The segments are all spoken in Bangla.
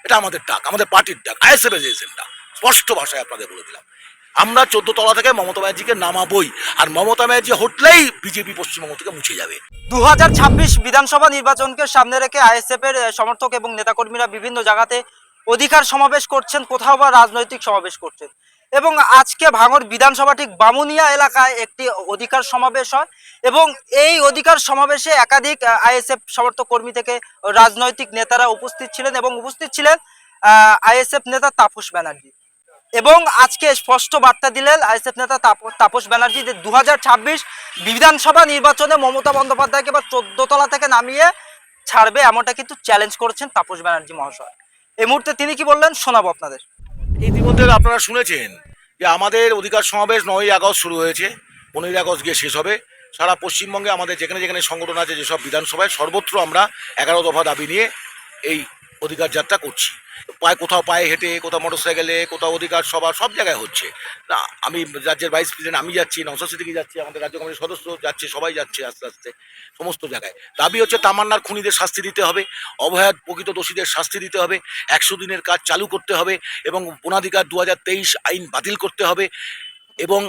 এটা আমাদের ডাক, আমাদের পার্টির ডাক, আইএসএফ এজেন্ডা। স্পষ্ট ভাষায় আপনাদের বলে দিলাম, আমরা 14 তলা থেকে মমতা ব্যানার্জিকে নামাবই, আর মমতা ব্যানার্জি হটলেই বিজেপি পশ্চিমবঙ্গ থেকে মুছে যাবে। 2026 বিধানসভা নির্বাচনকে সামনে রেখে আইএসএফ এর সমর্থক এবং নেতাকর্মীরা বিভিন্ন জায়গাতে অধিকার সমাবেশ করছেন, কোথাও বা রাজনৈতিক সমাবেশ করছেন। এবং আজকে ভাঙড় বিধানসভা ঠিক বামুনিয়া এলাকায় একটি অধিকার সমাবেশ হয় এবং এই অধিকার সমাবেশে একাধিক আইএসএফ সমর্থক কর্মী থেকে রাজনৈতিক নেতারা উপস্থিত ছিলেন এবং উপস্থিত ছিলেন আইএসএফ নেতা তাপস ব্যানার্জি। এবং আজকে স্পষ্ট বার্তা দিলেন আইএসএফ নেতা তাপস ব্যানার্জি যে 2026 বিধানসভা নির্বাচনে মমতা বন্দ্যোপাধ্যায়কে বা 14 তলা থেকে নামিয়ে ছাড়বে, এমনটা কিন্তু চ্যালেঞ্জ করেছেন তাপস ব্যানার্জি মহাশয়। এই মুহূর্তে তিনি কি বললেন শোনাবো আপনাদের। ইতিমধ্যে আপনারা শুনেছেন যে আমাদের অধিকার সমাবেশ 9ই আগস্ট শুরু হয়েছে, 15ই আগস্ট গিয়ে শেষ হবে। সারা পশ্চিমবঙ্গে আমাদের যেখানে যেখানে সংগঠন আছে, যেসব বিধানসভায়, সর্বত্র আমরা 11 দফা দাবি নিয়ে এই অধিকার যাত্রা করছি। কোথাও পায়ে হেঁটে, কোথাও মোটরসাইকেলে, কোথাও অধিকার সভা, সব জায়গায় হচ্ছে। না, আমি রাজ্যের ভাইস প্রেসিডেন্ট আমি যাচ্ছি, নওশাদ সিদ্দিকী যাচ্ছে, আমাদের রাজ্য কমিটির সদস্য যাচ্ছে, সবাই যাচ্ছে আস্তে আস্তে সমস্ত জায়গায়। দাবি হচ্ছে তামান্নার খুনিদের শাস্তি দিতে হবে, অবৈধ প্রকৃত দোষীদের শাস্তি দিতে হবে, 100 দিনের কাজ চালু করতে হবে এবং বনাধিকার 2023 আইন বাতিল করতে হবে এবং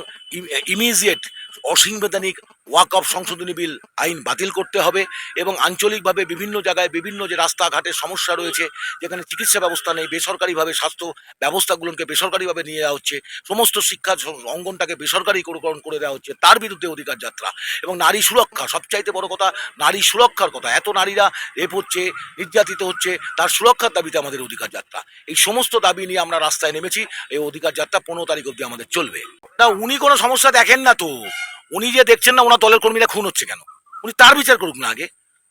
ইমিডিয়েট অসাংবিধানিক ওয়াকফ সংশোধনী বিল আইন বাতিল করতে হবে এবং আঞ্চলিকভাবে বিভিন্ন জায়গায় বিভিন্ন যে রাস্তাঘাটের সমস্যা রয়েছে, যেখানে চিকিৎসা ব্যবস্থা নেই, বেসরকারিভাবে স্বাস্থ্য ব্যবস্থাগুলোকে বেসরকারিভাবে নিয়ে যাওয়া হচ্ছে, সমস্ত শিক্ষা অঙ্গনটাকে বেসরকারিকরণ করে দেওয়া হচ্ছে, তার বিরুদ্ধে অধিকার যাত্রা। এবং নারী সুরক্ষা, সবচাইতে বড় কথা নারী সুরক্ষার কথা। এত নারীরা রেপ হচ্ছে, নির্যাতিত হচ্ছে, তার সুরক্ষার দাবিতে আমাদের অধিকার যাত্রা। এই সমস্ত দাবি নিয়ে আমরা রাস্তায় নেমেছি। এই অধিকার যাত্রা 15 তারিখ অবধি আমাদের চলবে। না, উনি কোনো সমস্যা দেখেন না তো। উনি যে দেখছেন না ওনার দলের কর্মীরা খুন হচ্ছে কেন, উনি তার বিচার করুক না আগে।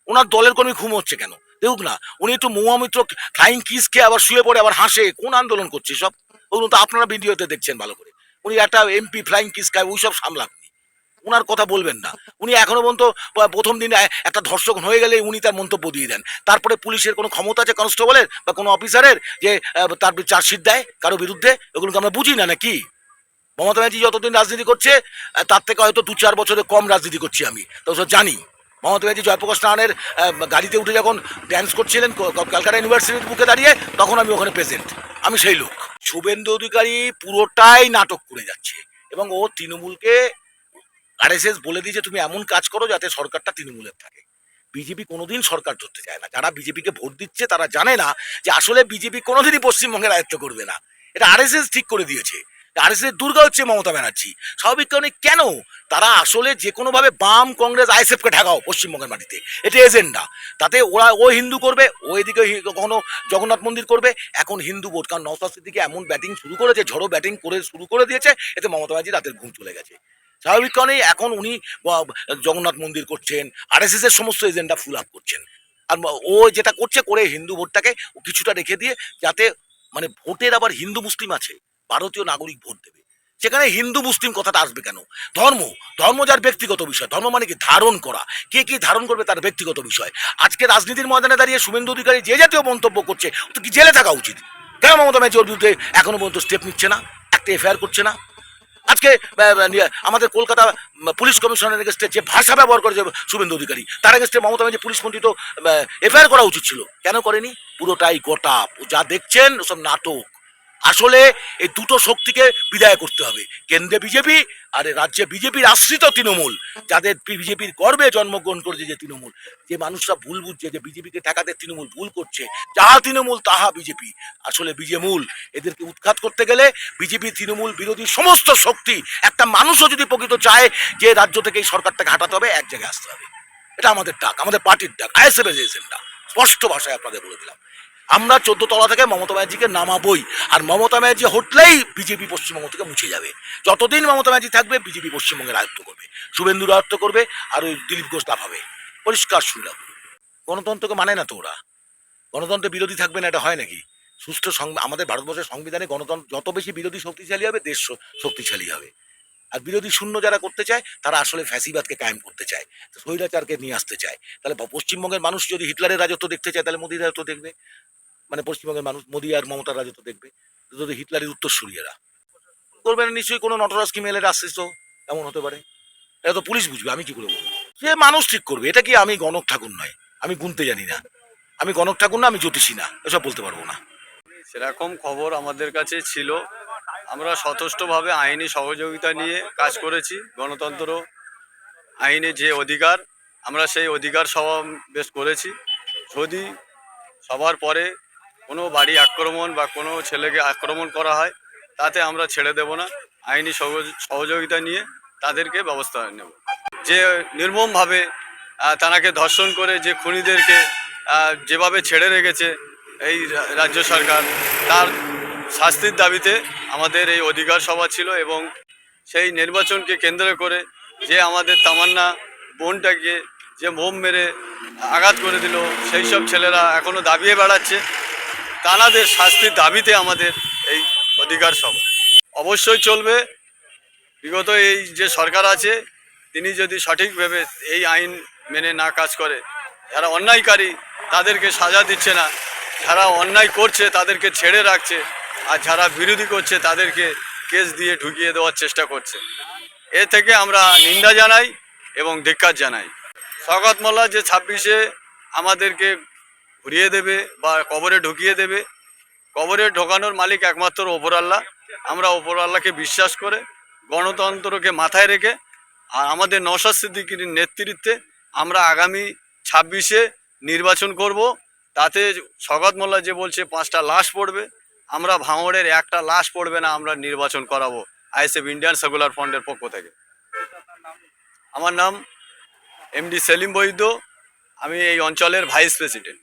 ওনার দলের কর্মী খুন হচ্ছে কেন দেখুক না। উনি একটু মৌমিত্র ফ্লাইং কিস খেয়ে আবার শুয়ে পড়ে আবার হাসে, কোন আন্দোলন করছে সব? ওগুলো তো আপনারা ভিডিওতে দেখছেন ভালো করে। উনি একটা এমপি ফ্লাইং কিস খায়, ওইসব সামলান। উনার কথা বলবেন না। উনি এখনো পর্যন্ত প্রথম দিন একটা ধর্ষক হয়ে গেলে উনি তার মন্তব্য দিয়ে দেন। তারপরে পুলিশের কোনো ক্ষমতা আছে কনস্টেবলের বা কোনো অফিসারের যে তার চার্জশিট দেয় কারো বিরুদ্ধে? ওগুলোকে আমরা বুঝি না নাকি? মমতা ব্যানার্জি যতদিন রাজনীতি করছে তার থেকে হয়তো 2-4 বছরে কম রাজনীতি করছি আমি, তো জানি। মমতা ব্যানার্জি জয়প্রকাশ নারায়ণের গাড়িতে উঠে যখন ড্যান্স করছিলেন কলকাতা ইউনিভার্সিটির বুকে দাঁড়িয়ে, তখন আমি ওখানে প্রেজেন্ট, আমি সেই লোক। শুভেন্দু অধিকারী পুরোটাই নাটক করে যাচ্ছে এবং ও তৃণমূলকে আরএসএস বলে দিয়েছে তুমি এমন কাজ করো যাতে সরকারটা তৃণমূলের থাকে। বিজেপি কোনোদিন সরকার ধরতে চায় না। যারা বিজেপিকে ভোট দিচ্ছে তারা জানে না যে আসলে বিজেপি কোনোদিনই পশ্চিমবঙ্গের আয়ত্ত করবে না। এটা আরএসএস ঠিক করে দিয়েছে। আরএসএস দুর্গা হচ্ছে মমতা ব্যানার্জি। স্বাভাবিক কারণে কেন? তারা আসলে যে কোনোভাবে বাম, কংগ্রেস, আইএসএফকে ঠেকাও পশ্চিমবঙ্গের মাটিতে, এটা এজেন্ডা। তাতে ও হিন্দু করবে, ও এদিকে কখনো জগন্নাথ মন্দির করবে। এখন হিন্দু ভোট, কারণ নওশাদ সিদ্দিকী এমন ব্যাটিং শুরু করেছে, ঝড়ো ব্যাটিং করে শুরু করে দিয়েছে, এতে মমতা ব্যানার্জি রাতের ঘুম চলে গেছে। স্বাভাবিক কারণেই এখন উনি জগন্নাথ মন্দির করছেন, আরএসএস এর সমস্ত এজেন্ডা ফুল আপ করছেন। আর ও যেটা করছে করে হিন্দু ভোটটাকে কিছুটা রেখে দিয়ে, যাতে মানে ভোটের আবার হিন্দু মুসলিম আছে, ভারতীয় নাগরিক ভোট দেবে, সেখানে হিন্দু মুসলিম কথাটা আসবে কেন? ধর্ম, ধর্ম যার ব্যক্তিগত বিষয়। ধর্ম মানে কি? ধারণ করা। কে কি ধারণ করবে তার ব্যক্তিগত বিষয়। আজকে রাজনীতির ময়দানে দাঁড়িয়ে শুভেন্দু অধিকারী যে জাতীয় মন্তব্য করছে, ও তো কি জেলে থাকা উচিত? কেন মমতা ব্যানার্জি ওর বিরুদ্ধে এখনো পর্যন্ত স্টেপ নিচ্ছে না, একটা এফআইআর করছে না? আজকে আমাদের কলকাতা পুলিশ কমিশনারের এগেস্টে যে ভাষা ব্যবহার করেছে শুভেন্দু অধিকারী, তার এগেস্টে মমতা ব্যানার্জি পুলিশ মন্ত্রী তো এফআইআর করা উচিত ছিল। কেন করেনি? পুরোটাই গোটা, যা দেখছেন ওসব নাটক। আসলে এই দুটো শক্তিকে বিদায় করতে হবে, কেন্দ্রে বিজেপি আর রাজ্যে বিজেপির আশ্রিত তৃণমূল, যাদের বিজেপির গর্বে জন্মগ্রহণ করেছে যে তৃণমূল। যে মানুষরা ভুল বুঝছে যে বিজেপিকে ঠেকাতে তৃণমূল ভুল করছে, যাহা তৃণমূল তাহা বিজেপি, আসলে বিজেমূল। এদেরকে উৎখাত করতে গেলে বিজেপি তৃণমূল বিরোধী সমস্ত শক্তি, একটা মানুষও যদি প্রকৃত চায় যে রাজ্য থেকে এই সরকারটাকে হাঁটাতে হবে, এক জায়গায় আসতে হবে। এটা আমাদের ডাক, আমাদের পার্টির ডাক, আইএসএফ এজেন্ডা। স্পষ্ট ভাষায় আপনাদের বলে দিলাম, আমরা 14 তলা থেকে মমতা ব্যানার্জিকে নামাবই, আর মমতা ব্যানার্জি হটলেই বিজেপি পশ্চিমবঙ্গ থেকে মুছে যাবে। যতদিন মমতা ব্যানার্জি থাকবে বিজেপি পশ্চিমবঙ্গের আয়ত্ত করবে, শুভেন্দুর আয়ত্ত করবে, আর ওই দিলীপ ঘোষ লাফাবে। পরিষ্কার শুনলাম। গণতন্ত্রকে মানে না তো ওরা। গণতন্ত্রের বিরোধী থাকবে না, এটা হয় নাকি? সুষ্ঠু আমাদের ভারতবর্ষের সংবিধানে গণতন্ত্র যত বেশি বিরোধী শক্তিশালী হবে, দেশ শক্তিশালী হবে। আর বিরোধী শূন্য যারা করতে চায়, তারা আসলে ফ্যাসিবাদকে কায়েম করতে চায়, স্বৈরাচারকে নিয়ে আসতে চায়। তাহলে পশ্চিমবঙ্গের মানুষ যদি হিটলারের রাজত্ব দেখতে চায়, তাহলে মোদির রাজত্ব দেখবে। মানে পশ্চিমবঙ্গের মানুষ মোদি আর মমতার রাজত্ব দেখবে। যদি হিটলারের উত্তরসূরিয়েরা করবে না, নিশ্চয়ই কোনো নটরাজ কি মেলের আসছিস, তো এমন হতে পারে। এটা তো পুলিশ বুঝবে, আমি কি করে বলবো? সে মানুষ ঠিক করবে। এটা কি আমি গণক ঠাকুর নয়, আমি গুনতে জানি না, আমি গণক ঠাকুর না, আমি জ্যোতিষী না, এসব বলতে পারবো না। সেরকম খবর আমাদের কাছে ছিল। আমরা সচেষ্টভাবে আইনি সহযোগিতা নিয়ে কাজ করেছি। গণতন্ত্র আইনে যে অধিকার, আমরা সেই অধিকার সমাবেশ করেছি। যদি সবার পরে কোনো বাড়ি আক্রমণ বা কোনো ছেলেকে আক্রমণ করা হয়, তাতে আমরা ছেড়ে দেব না। আইনি সহযোগিতা নিয়ে তাদেরকে ব্যবস্থা নেব। যে নির্মমভাবে তানাকে ধর্ষণ করে যে খুনিদেরকে যেভাবে ছেড়ে রেখেছে এই রাজ্য সরকার, তার শাস্তির দাবিতে আমাদের এই অধিকার সভা ছিল। এবং সেই নির্বাচনকে কেন্দ্র করে যে আমাদের তামান্না বোনটাকে যে বোম মেরে আঘাত করে দিল, সেই সব ছেলেরা এখনও দাবিয়ে বেড়াচ্ছে। তানাদের শাস্তির দাবিতে আমাদের এই অধিকার সভা অবশ্যই চলবে। বিগত এই যে সরকার আছে, তিনি যদি সঠিকভাবে এই আইন মেনে না কাজ করে, যারা অন্যায়কারী তাদেরকে সাজা দিচ্ছে না, যারা অন্যায় করছে তাদেরকে ছেড়ে রাখছে, আর যারা বিরোধী করছে তাদেরকে কেস দিয়ে ঢুকিয়ে দেওয়ার চেষ্টা করছে, এ থেকে আমরা নিন্দা জানাই এবং ধিক্কার জানাই। শওকত মোল্লা যে 26-এ আমাদেরকে ঘুরিয়ে দেবে বা কবরে ঢুকিয়ে দেবে, কবরে ঢোকানোর মালিক একমাত্র ওপর আল্লাহ। আমরা ওপর আল্লাহকে বিশ্বাস করে, গণতন্ত্রকে মাথায় রেখে, আর আমাদের নওশাদ সিদ্দিকীর নেতৃত্বে আমরা আগামী 26-এ নির্বাচন করব। তাতে শওকত মোল্লা যে বলছে 5টা লাশ পড়বে, আমরা ভাঙড়ের একটা লাশ পড়বে না, আমরা নির্বাচন করাবো আইএসএফ ইন্ডিয়ান সেকুলার ফ্রন্টের পক্ষ থেকে। আমার নাম এমডি সেলিম বৈদ্য, আমি এই অঞ্চলের ভাইস প্রেসিডেন্ট।